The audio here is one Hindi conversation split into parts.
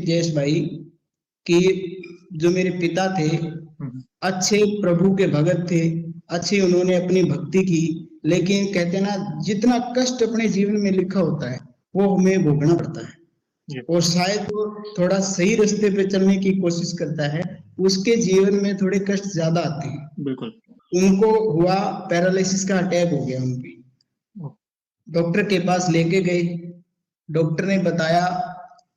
जयेश भाई कि जो मेरे पिता थे अच्छे प्रभु के भगत थे, अच्छी उन्होंने अपनी भक्ति की, लेकिन कहते हैं ना जितना कष्ट अपने जीवन में लिखा होता है वो हमें भोगना पड़ता है। और शायद वो थोड़ा सही रास्ते पे चलने की कोशिश करता है, उसके जीवन में थोड़े कष्ट ज्यादा आते हैं। बिल्कुल। उनको हुआ पैरालिसिस का अटैक हो गया उनपे, डॉक्टर के पास लेके गए, डॉक्टर ने बताया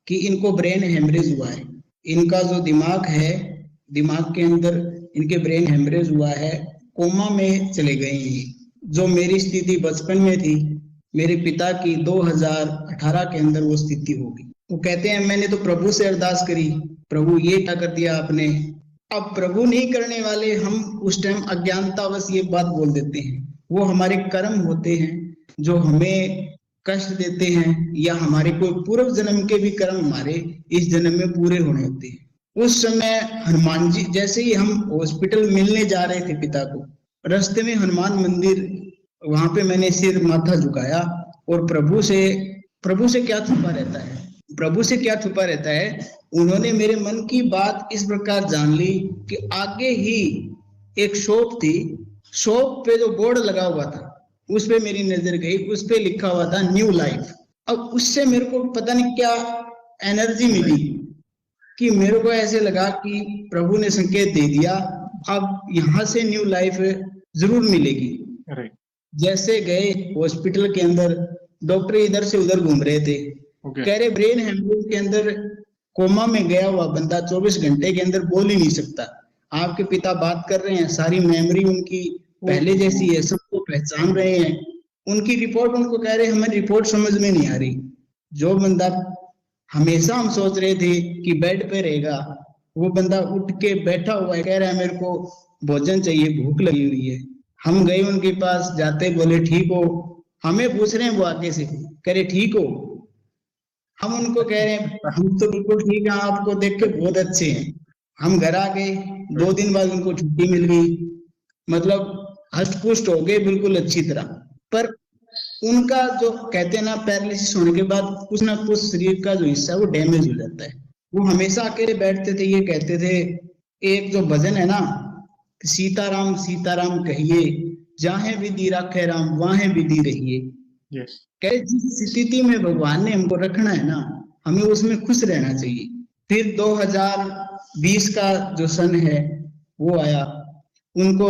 कि इनको ब्रेन हेमरेज हुआ है, इनका जो दिमाग है, दिमाग के अंदर इनके ब्रेन हेमरेज हुआ है, कोमा में चले गए ये। जो मेरी स्थिति बचपन में थी, मेरे पिता की 2018 के अंदर वो स्थिति होगी। वो कहते हैं मैंने तो प्रभु से अरदास करी, प्रभु ये क्या कर दिया आपने। अब प्रभु नहीं करने वाले हम उस टाइम अज्ञानतावश ये बात बोल देते हैं, वो हमारे कर्म होते हैं जो हमें कष्ट देते हैं, या हमारे कोई पूर्व जन्म के भी कर्म हमारे इस जन्म में पूरे होने होते हैं। उस समय हनुमान जी, जैसे ही हम हॉस्पिटल मिलने जा रहे थे पिता को, रास्ते में हनुमान मंदिर, वहां पे मैंने सिर माथा झुकाया और प्रभु से क्या छुपा रहता है, प्रभु से क्या छुपा रहता है। उन्होंने मेरे मन की बात इस प्रकार जान ली कि आगे ही एक शॉप थी, शॉप पे जो बोर्ड लगा हुआ था उस पे मेरी नजर गई, उस पे लिखा हुआ था न्यू लाइफ। अब उससे मेरे को पता नहीं क्या एनर्जी मिली कि मेरे को ऐसे लगा कि प्रभु ने संकेत दे दिया, अब यहाँ से न्यू लाइफ जरूर मिलेगी। जैसे गए हॉस्पिटल के अंदर, डॉक्टर इधर से उधर घूम रहे थे, कह रहे ब्रेन हेमरेज के अंदर कोमा में गया हुआ बंदा 24 घंटे के अंदर बोल ही नहीं सकता। आपके पिता बात कर रहे हैं, सारी मेमोरी उनकी पहले जैसी है, सबको पहचान रहे हैं। उनकी रिपोर्ट उनको कह रहे हमें रिपोर्ट समझ में नहीं आ रही। जो बंदा हमेशा हम सोच रहे थे कि बेड पे रहेगा, वो बंदा उठ के बैठा हुआ है, कह रहा है मेरे को भोजन चाहिए, भूख लगी हुई है। हम गए उनके पास, जाते बोले ठीक हो, हमें पूछ रहे हैं वो आगे से, कह रहे ठीक हो। हम उनको कह रहे हैं हम तो बिल्कुल ठीक है, आपको देख के बहुत अच्छे हैं। हम घर आ गए, 2 दिन बाद उनको छुट्टी मिल गई, मतलब हष्ट पुष्ट हो गए बिल्कुल अच्छी तरह। पर उनका जो कहते हैं ना पैरालिसिस होने के बाद कुछ ना कुछ शरीर का जो हिस्सा है वो डैमेज हो जाता है। वो हमेशा अकेले बैठते थे, ये कहते थे, एक जो भजन है ना, सीताराम सीताराम कहिए, जहाँ विधि राखे राम वहां विधि रहिए। कहे जिस स्थिति में भगवान ने हमको रखना है ना, हमें उसमें खुश रहना चाहिए। फिर 2020 का जो सन है वो आया, उनको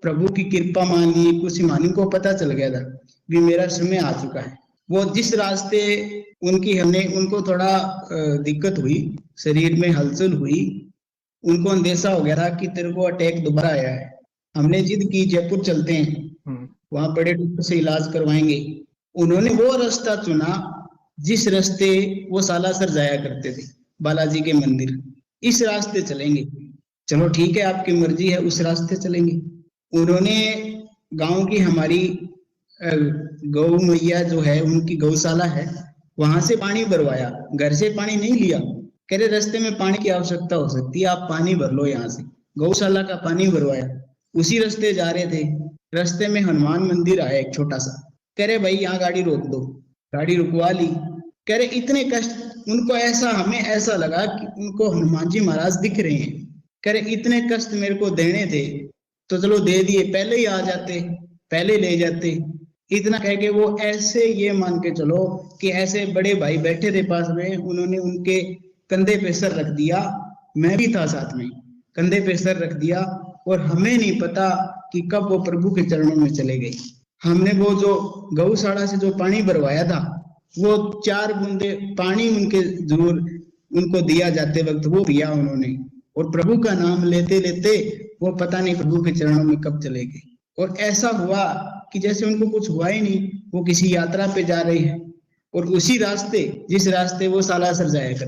प्रभु की कृपा मानी, कुछ मानी, को पता चल गया था भी मेरा समय आ चुका है। वो जिस रास्ते उनको थोड़ा दिक्कत हुई, शरीर में हलचल हुई, उनको अंदेशा हो गया था कि तेरे को अटैक दोबारा आया है। हमने जिद की जयपुर चलते हैं, वहां बड़े डॉक्टर से इलाज करवाएंगे। उन्होंने वो रास्ता चुना जिस रास्ते वो सालासर जाया करते थे, बालाजी के मंदिर, इस रास्ते चलेंगे। चलो ठीक है, आपकी मर्जी है, उस रास्ते चलेंगे। उन्होंने गांव की हमारी गौ मैया जो है, उनकी गौशाला है, वहां से पानी भरवाया, घर से पानी नहीं लिया। कह रहे रास्ते में पानी की आवश्यकता हो सकती है, आप पानी भर लो यहाँ से। गौशाला का पानी भरवाया, उसी रास्ते जा रहे थे, रास्ते में हनुमान मंदिर आया एक छोटा सा। कह रहे भाई यहाँ गाड़ी रोक दो, गाड़ी रुकवा ली। कह रहे इतने कष्ट उनको, ऐसा हमें ऐसा लगा कि उनको हनुमान जी महाराज दिख रहे हैं। कह रहे इतने कष्ट मेरे को देने थे तो चलो दे दिए, पहले ही आ जाते, पहले ले जाते। इतना कह के वो ऐसे, ये मान के चलो कि ऐसे बड़े भाई बैठे थे पास में, उन्होंने उनके कंधे पे सर रख दिया, मैं भी था साथ में, कंधे पे सर रख दिया, और हमें नहीं पता कि कब वो प्रभु के चरणों में चले गए। हमने वो जो गौशाला से जो पानी भरवाया था, वो 4 बूंदे पानी उनके जरूर उनको दिया जाते वक्त वो पिया उन्होंने, और प्रभु का नाम लेते लेते वो पता नहीं प्रभु के चरणों में कब चले गए। और ऐसा हुआ कि जैसे उनको कुछ हुआ ही नहीं, वो किसी यात्रा पे जा रहे हैं, और उसी रास्ते जिस रास्ते वो सालासर जाया करते